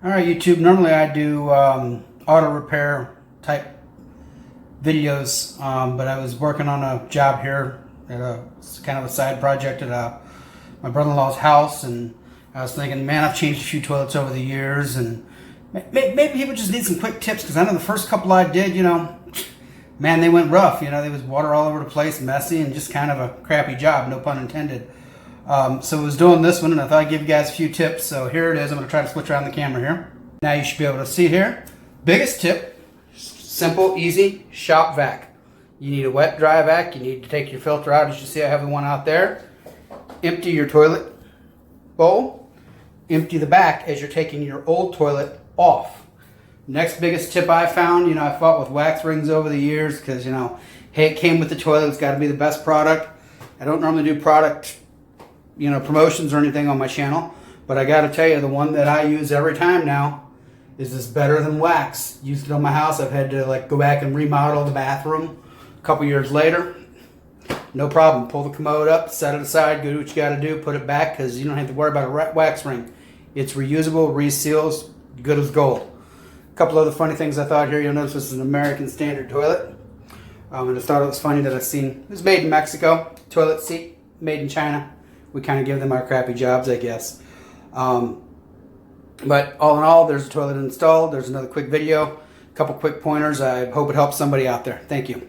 All right, YouTube. Normally I do auto repair type videos, but I was working on a job here at it's kind of a side project at my brother-in-law's house, and I was thinking, man, I've changed a few toilets over the years, and maybe people just need some quick tips, because I know the first couple I did, man, they went rough. There was water all over the place, messy, and just kind of a crappy job, no pun intended. So I was doing this one, and I thought I'd give you guys a few tips. So here it is. I'm going to try to switch around the camera here. Now you should be able to see here. Biggest tip, simple, easy, shop vac. You need a wet, dry vac. You need to take your filter out. As you see, I have the one out there. Empty your toilet bowl. Empty the back as you're taking your old toilet off. Next biggest tip I found, I fought with wax rings over the years because, hey, it came with the toilet. It's got to be the best product. I don't normally do product promotions or anything on my channel, but I got to tell you, the one that I use every time now is better than wax. Used it on my house. I've had to go back and remodel the bathroom a couple years later. No problem. Pull the commode up, set it aside, go do what you got to do, put it back, because you don't have to worry about a wax ring. It's reusable, reseals, good as gold. A couple other funny things I thought here. You'll notice this is an American Standard toilet. And I just thought it was funny that I seen it was made in Mexico. Toilet seat made in China. We kind of give them our crappy jobs, I guess. But all in all, there's a toilet installed. There's another quick video, a couple quick pointers. I hope it helps somebody out there. Thank you.